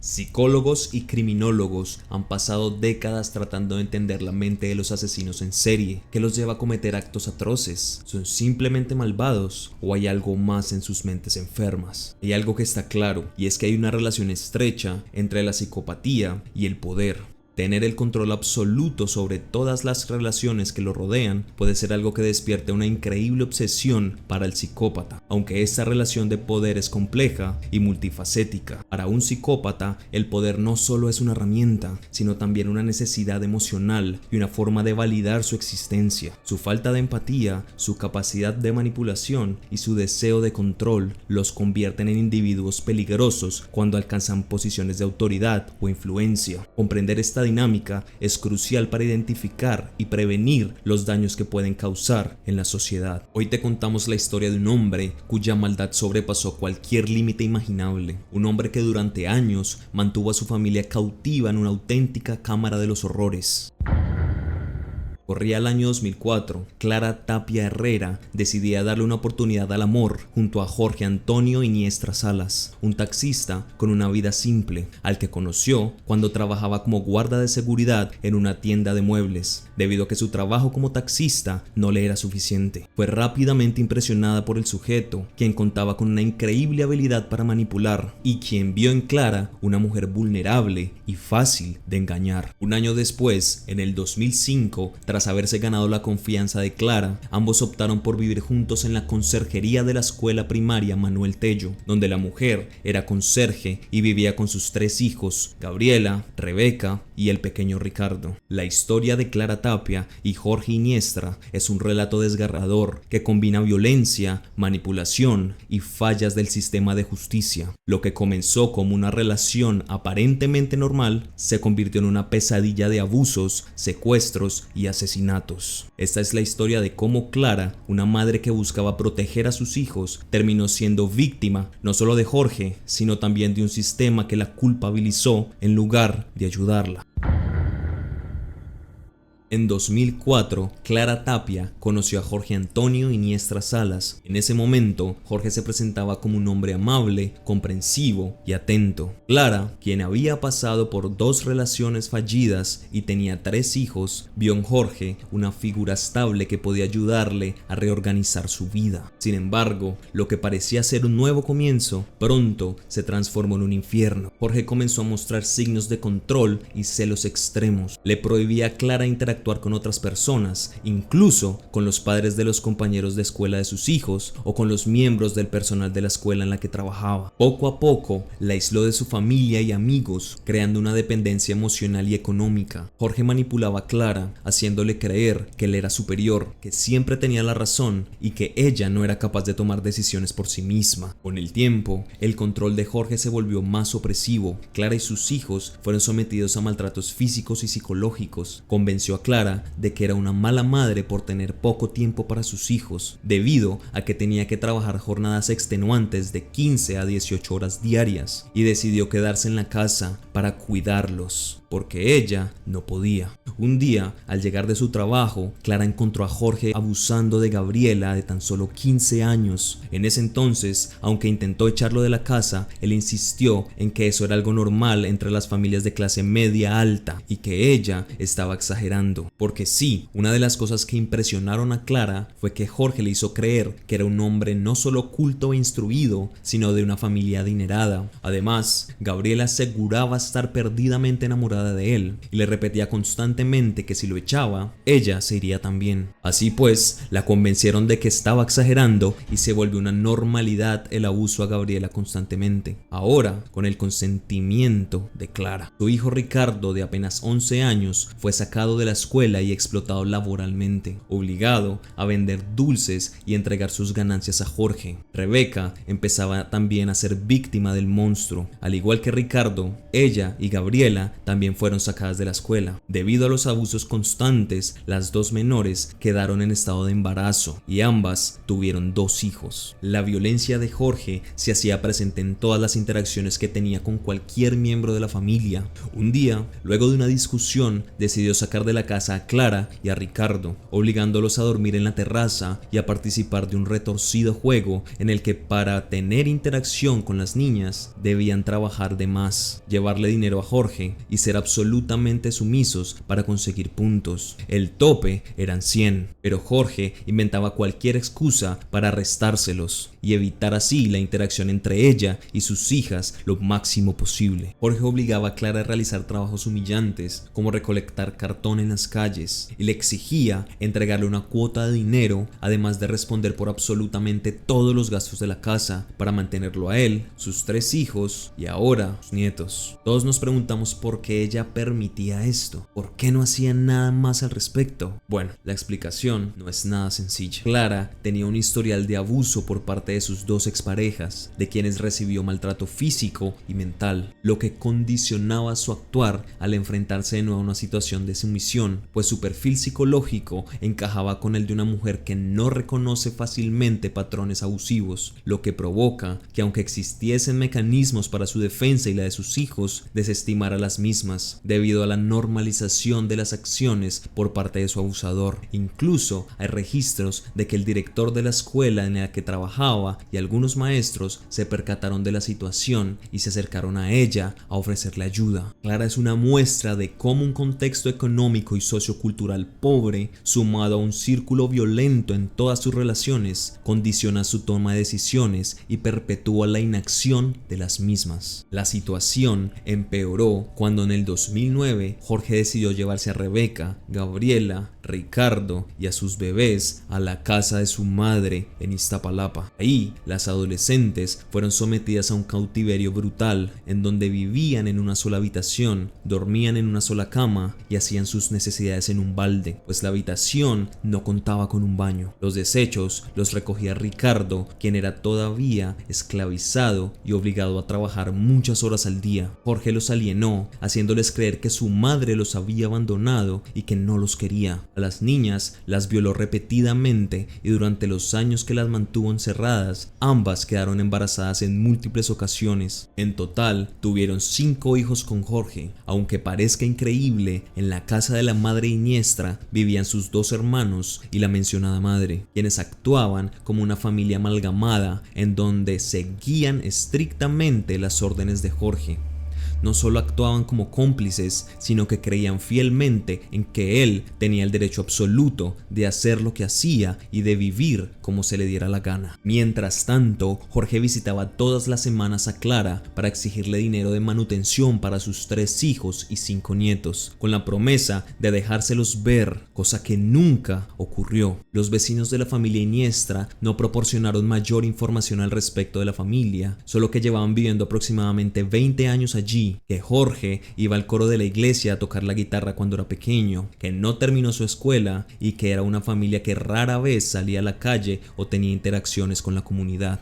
Psicólogos y criminólogos han pasado décadas tratando de entender la mente de los asesinos en serie, que los lleva a cometer actos atroces. ¿Son simplemente malvados o hay algo más en sus mentes enfermas? Hay algo que está claro, y es que hay una relación estrecha entre la psicopatía y el poder. Tener el control absoluto sobre todas las relaciones que lo rodean puede ser algo que despierte una increíble obsesión para el psicópata, aunque esta relación de poder es compleja y multifacética. Para un psicópata, el poder no solo es una herramienta, sino también una necesidad emocional y una forma de validar su existencia. Su falta de empatía, su capacidad de manipulación y su deseo de control los convierten en individuos peligrosos cuando alcanzan posiciones de autoridad o influencia. Comprender esta dinámica es crucial para identificar y prevenir los daños que pueden causar en la sociedad. Hoy te contamos la historia de un hombre cuya maldad sobrepasó cualquier límite imaginable. Un hombre que durante años mantuvo a su familia cautiva en una auténtica cámara de los horrores. Corría el año 2004, Clara Tapia Herrera decidía darle una oportunidad al amor junto a Jorge Antonio Iniestra Salas, un taxista con una vida simple, al que conoció cuando trabajaba como guarda de seguridad en una tienda de muebles, debido a que su trabajo como taxista no le era suficiente. Fue rápidamente impresionada por el sujeto, quien contaba con una increíble habilidad para manipular y quien vio en Clara una mujer vulnerable y fácil de engañar. Un año después, en el 2005, tras haberse ganado la confianza de Clara, ambos optaron por vivir juntos en la conserjería de la escuela primaria Manuel Tello, donde la mujer era conserje y vivía con sus 3 hijos, Gabriela, Rebeca y el pequeño Ricardo. La historia de Clara Tapia y Jorge Iniestra es un relato desgarrador que combina violencia, manipulación y fallas del sistema de justicia. Lo que comenzó como una relación aparentemente normal se convirtió en una pesadilla de abusos, secuestros y asesinatos. Esta es la historia de cómo Clara, una madre que buscaba proteger a sus hijos, terminó siendo víctima no solo de Jorge, sino también de un sistema que la culpabilizó en lugar de ayudarla. En 2004, Clara Tapia conoció a Jorge Antonio Iniestra Salas. En ese momento, Jorge se presentaba como un hombre amable, comprensivo y atento. Clara, quien había pasado por 2 relaciones fallidas y tenía 3 hijos, vio en Jorge una figura estable que podía ayudarle a reorganizar su vida. Sin embargo, lo que parecía ser un nuevo comienzo, pronto se transformó en un infierno. Jorge comenzó a mostrar signos de control y celos extremos. Le prohibía a Clara interactuar con otras personas, incluso con los padres de los compañeros de escuela de sus hijos o con los miembros del personal de la escuela en la que trabajaba. Poco a poco, la aisló de su familia y amigos, creando una dependencia emocional y económica. Jorge manipulaba a Clara, haciéndole creer que él era superior, que siempre tenía la razón y que ella no era capaz de tomar decisiones por sí misma. Con el tiempo, el control de Jorge se volvió más opresivo. Clara y sus hijos fueron sometidos a maltratos físicos y psicológicos. Convenció a Clara de que era una mala madre por tener poco tiempo para sus hijos, debido a que tenía que trabajar jornadas extenuantes de 15 a 18 horas diarias, y decidió quedarse en la casa para cuidarlos, porque ella no podía. Un día, al llegar de su trabajo, Clara encontró a Jorge abusando de Gabriela, de tan solo 15 años. En ese entonces, aunque intentó echarlo de la casa, él insistió en que eso era algo normal entre las familias de clase media alta y que ella estaba exagerando. Porque sí, una de las cosas que impresionaron a Clara fue que Jorge le hizo creer que era un hombre no solo culto e instruido, sino de una familia adinerada. Además, Gabriela aseguraba estar perdidamente enamorada de él y le repetía constantemente que si lo echaba, ella se iría también. Así pues, la convencieron de que estaba exagerando y se volvió una normalidad el abuso a Gabriela constantemente. Ahora, con el consentimiento de Clara. Su hijo Ricardo, de apenas 11 años, fue sacado de la escuela y explotado laboralmente, obligado a vender dulces y entregar sus ganancias a Jorge. Rebeca empezaba también a ser víctima del monstruo. Al igual que Ricardo, ella y Gabriela también fueron sacadas de la escuela. Debido a los abusos constantes, las 2 menores quedaron en estado de embarazo y ambas tuvieron 2 hijos. La violencia de Jorge se hacía presente en todas las interacciones que tenía con cualquier miembro de la familia. Un día, luego de una discusión, decidió sacar de la casa a Clara y a Ricardo, obligándolos a dormir en la terraza y a participar de un retorcido juego en el que para tener interacción con las niñas debían trabajar de más, llevarle dinero a Jorge y ser absolutamente sumisos para conseguir puntos. El tope eran 100, pero Jorge inventaba cualquier excusa para restárselos y evitar así la interacción entre ella y sus hijas lo máximo posible. Jorge obligaba a Clara a realizar trabajos humillantes como recolectar cartón en las calles y le exigía entregarle una cuota de dinero, además de responder por absolutamente todos los gastos de la casa para mantenerlo a él, sus 3 hijos y ahora sus nietos. Todos nos preguntamos por qué ella permitía esto, por qué no hacía nada más al respecto. Bueno, la explicación no es nada sencilla. Clara tenía un historial de abuso por parte de sus 2 exparejas, de quienes recibió maltrato físico y mental, lo que condicionaba su actuar al enfrentarse de nuevo a una situación de sumisión, pues su perfil psicológico encajaba con el de una mujer que no reconoce fácilmente patrones abusivos, lo que provoca que aunque existiesen mecanismos para su defensa y la de sus hijos, desestimara las mismas, debido a la normalización de las acciones por parte de su abusador. Incluso hay registros de que el director de la escuela en la que trabajaba y algunos maestros se percataron de la situación y se acercaron a ella a ofrecerle ayuda. Clara es una muestra de cómo un contexto económico y sociocultural pobre, sumado a un círculo violento en todas sus relaciones, condiciona su toma de decisiones y perpetúa la inacción de las mismas. La situación empeoró cuando en el 2009 Jorge decidió llevarse a Rebeca, Gabriela, Ricardo y a sus bebés a la casa de su madre en Iztapalapa. Ahí, las adolescentes fueron sometidas a un cautiverio brutal en donde vivían en una sola habitación, dormían en una sola cama y hacían sus necesidades en un balde, pues la habitación no contaba con un baño. Los desechos los recogía Ricardo, quien era todavía esclavizado y obligado a trabajar muchas horas al día. Jorge los alienó, haciéndoles creer que su madre los había abandonado y que no los quería. A las niñas las violó repetidamente y durante los años que las mantuvo encerradas, ambas quedaron embarazadas en múltiples ocasiones. En total, tuvieron 5 hijos con Jorge. Aunque parezca increíble, en la casa de la madre Iniestra vivían sus 2 hermanos y la mencionada madre, quienes actuaban como una familia amalgamada en donde seguían estrictamente las órdenes de Jorge. No solo actuaban como cómplices, sino que creían fielmente en que él tenía el derecho absoluto de hacer lo que hacía y de vivir como se le diera la gana. Mientras tanto, Jorge visitaba todas las semanas a Clara para exigirle dinero de manutención para sus 3 hijos y 5 nietos, con la promesa de dejárselos ver, cosa que nunca ocurrió. Los vecinos de la familia Iniestra no proporcionaron mayor información al respecto de la familia, solo que llevaban viviendo aproximadamente 20 años allí, que Jorge iba al coro de la iglesia a tocar la guitarra cuando era pequeño, que no terminó su escuela y que era una familia que rara vez salía a la calle o tenía interacciones con la comunidad.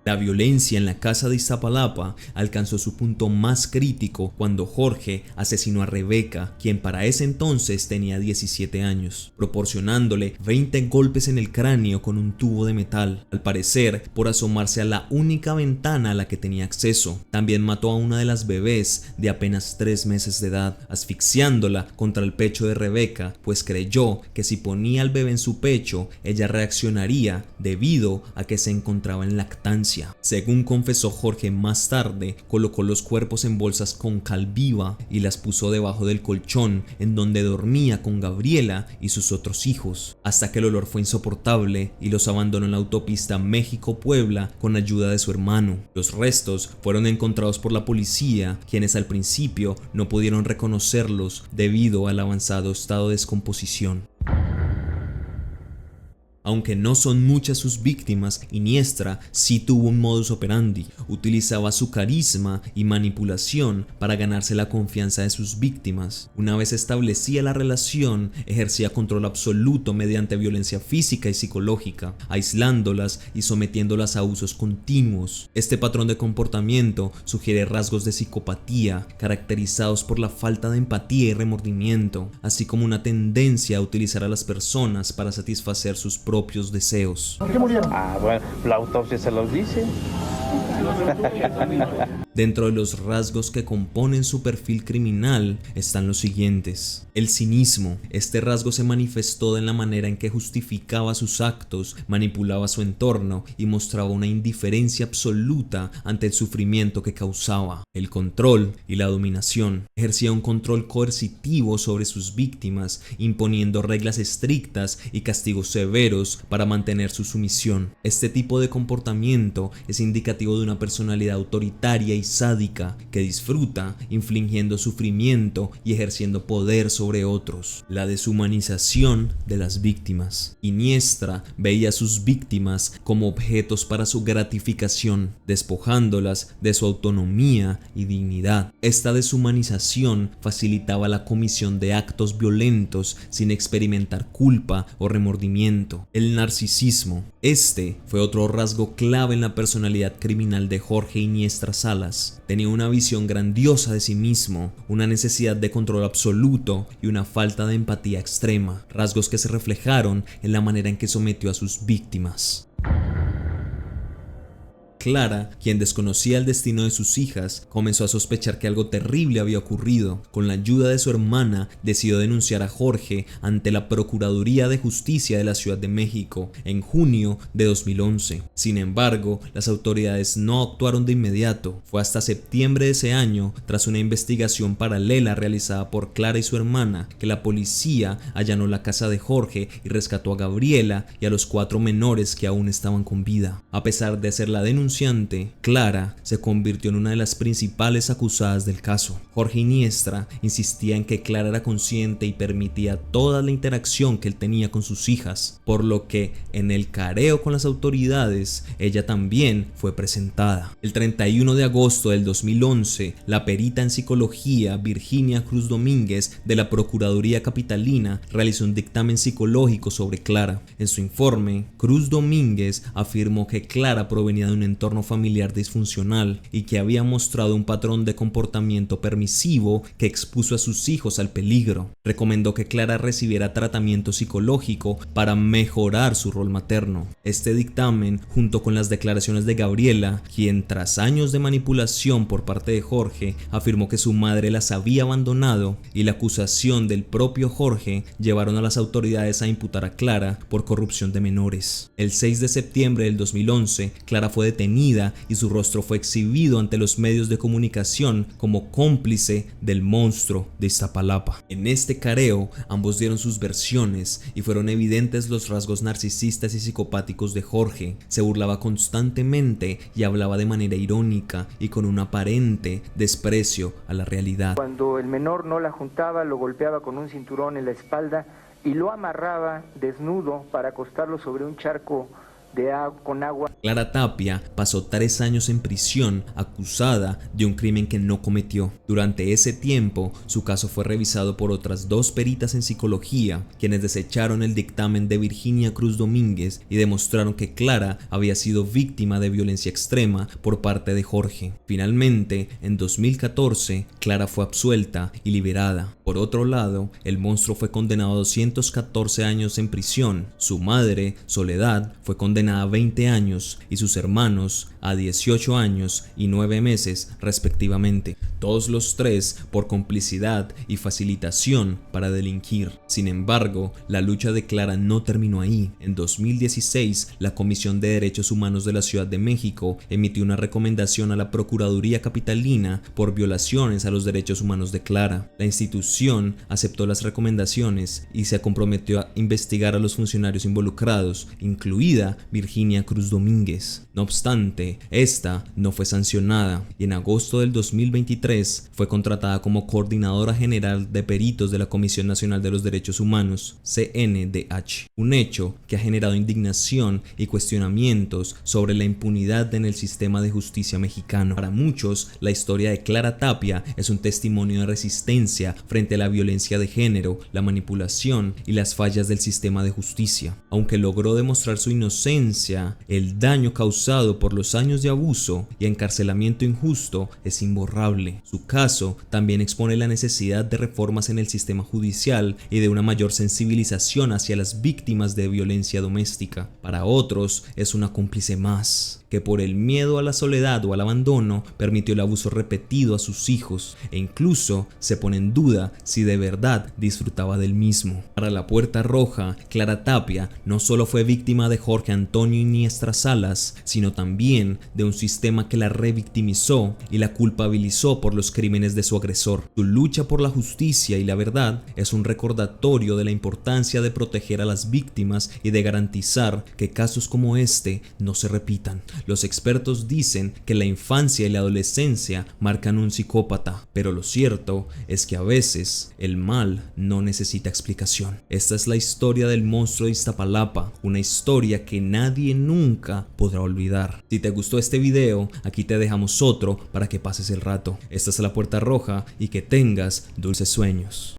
La violencia en la casa de Iztapalapa alcanzó su punto más crítico cuando Jorge asesinó a Rebeca, quien para ese entonces tenía 17 años, proporcionándole 20 golpes en el cráneo con un tubo de metal, al parecer por asomarse a la única ventana a la que tenía acceso. También mató a una de las bebés de apenas 3 meses de edad, asfixiándola contra el pecho de Rebeca, pues creyó que si ponía al bebé en su pecho, ella reaccionaría debido a que se encontraba en lactancia. Según confesó Jorge más tarde, colocó los cuerpos en bolsas con cal viva y las puso debajo del colchón en donde dormía con Gabriela y sus otros hijos, hasta que el olor fue insoportable y los abandonó en la autopista México-Puebla con ayuda de su hermano. Los restos fueron encontrados por la policía, quienes al principio no pudieron reconocerlos debido al avanzado estado de descomposición. Aunque no son muchas sus víctimas, Iniestra sí tuvo un modus operandi. Utilizaba su carisma y manipulación para ganarse la confianza de sus víctimas. Una vez establecía la relación, ejercía control absoluto mediante violencia física y psicológica, aislándolas y sometiéndolas a usos continuos. Este patrón de comportamiento sugiere rasgos de psicopatía, caracterizados por la falta de empatía y remordimiento, así como una tendencia a utilizar a las personas para satisfacer sus propios deseos. ¿Por qué murieron? Bueno, la autopsia se los dice. Dentro de los rasgos que componen su perfil criminal están los siguientes. El cinismo. Este rasgo se manifestó en la manera en que justificaba sus actos, manipulaba su entorno y mostraba una indiferencia absoluta ante el sufrimiento que causaba. El control y la dominación. Ejercía un control coercitivo sobre sus víctimas, imponiendo reglas estrictas y castigos severos para mantener su sumisión. Este tipo de comportamiento es indicativo de una personalidad autoritaria y sádica que disfruta infligiendo sufrimiento y ejerciendo poder sobre otros. La deshumanización de las víctimas. Iniestra veía a sus víctimas como objetos para su gratificación, despojándolas de su autonomía y dignidad. Esta deshumanización facilitaba la comisión de actos violentos sin experimentar culpa o remordimiento. El narcisismo. Este fue otro rasgo clave en la personalidad criminal de Jorge Iniestra Salas. Tenía una visión grandiosa de sí mismo, una necesidad de control absoluto y una falta de empatía extrema, rasgos que se reflejaron en la manera en que sometió a sus víctimas. Clara, quien desconocía el destino de sus hijas, comenzó a sospechar que algo terrible había ocurrido. Con la ayuda de su hermana, decidió denunciar a Jorge ante la Procuraduría de Justicia de la Ciudad de México en junio de 2011. Sin embargo, las autoridades no actuaron de inmediato. Fue hasta septiembre de ese año, tras una investigación paralela realizada por Clara y su hermana, que la policía allanó la casa de Jorge y rescató a Gabriela y a los 4 menores que aún estaban con vida. A pesar de ser la denunciante, Clara se convirtió en una de las principales acusadas del caso. Jorge Iniestra insistía en que Clara era consciente y permitía toda la interacción que él tenía con sus hijas, por lo que en el careo con las autoridades ella también fue presentada. El 31 de agosto del 2011, la perita en psicología Virginia Cruz Domínguez de la Procuraduría Capitalina realizó un dictamen psicológico sobre Clara. En su informe, Cruz Domínguez afirmó que Clara provenía de un entorno familiar disfuncional y que había mostrado un patrón de comportamiento permisivo que expuso a sus hijos al peligro. Recomendó que Clara recibiera tratamiento psicológico para mejorar su rol materno. Este dictamen, junto con las declaraciones de Gabriela, quien tras años de manipulación por parte de Jorge afirmó que su madre las había abandonado, y la acusación del propio Jorge, llevaron a las autoridades a imputar a Clara por corrupción de menores. El 6 de septiembre del 2011, Clara fue detenida y su rostro fue exhibido ante los medios de comunicación como cómplice del monstruo de Iztapalapa. En este careo, ambos dieron sus versiones y fueron evidentes los rasgos narcisistas y psicopáticos de Jorge. Se burlaba constantemente y hablaba de manera irónica y con un aparente desprecio a la realidad. Cuando el menor no la juntaba, lo golpeaba con un cinturón en la espalda y lo amarraba desnudo para acostarlo sobre un charco con agua. Clara Tapia pasó 3 años en prisión acusada de un crimen que no cometió. Durante ese tiempo, su caso fue revisado por otras 2 peritas en psicología, quienes desecharon el dictamen de Virginia Cruz Domínguez y demostraron que Clara había sido víctima de violencia extrema por parte de Jorge. Finalmente, en 2014, Clara fue absuelta y liberada. Por otro lado, el monstruo fue condenado a 214 años en prisión. Su madre, Soledad, fue condenada a 20 años y sus hermanos a 18 años y 9 meses respectivamente, todos los 3 por complicidad y facilitación para delinquir. Sin embargo, la lucha de Clara no terminó ahí. En 2016, la Comisión de Derechos Humanos de la Ciudad de México emitió una recomendación a la Procuraduría Capitalina por violaciones a los derechos humanos de Clara. La institución aceptó las recomendaciones y se comprometió a investigar a los funcionarios involucrados, incluida Virginia Cruz Domínguez. No obstante, esta no fue sancionada y en agosto del 2023 fue contratada como coordinadora general de peritos de la Comisión Nacional de los Derechos Humanos, CNDH, un hecho que ha generado indignación y cuestionamientos sobre la impunidad en el sistema de justicia mexicano. Para muchos, la historia de Clara Tapia es un testimonio de resistencia frente a la violencia de género, la manipulación y las fallas del sistema de justicia. Aunque logró demostrar su inocencia, el daño causado por los años de abuso y encarcelamiento injusto es imborrable. Su caso también expone la necesidad de reformas en el sistema judicial y de una mayor sensibilización hacia las víctimas de violencia doméstica. Para otros, es una cómplice más. que por el miedo a la soledad o al abandono permitió el abuso repetido a sus hijos e incluso se pone en duda si de verdad disfrutaba del mismo. Para la Puerta Roja, Clara Tapia no solo fue víctima de Jorge Antonio Iniestra Salas, sino también de un sistema que la revictimizó y la culpabilizó por los crímenes de su agresor. Su lucha por la justicia y la verdad es un recordatorio de la importancia de proteger a las víctimas y de garantizar que casos como este no se repitan. Los expertos dicen que la infancia y la adolescencia marcan un psicópata, pero lo cierto es que a veces el mal no necesita explicación. Esta es la historia del monstruo de Iztapalapa, una historia que nadie nunca podrá olvidar. Si te gustó este video, aquí te dejamos otro para que pases el rato. Esta es La Puerta Roja y que tengas dulces sueños.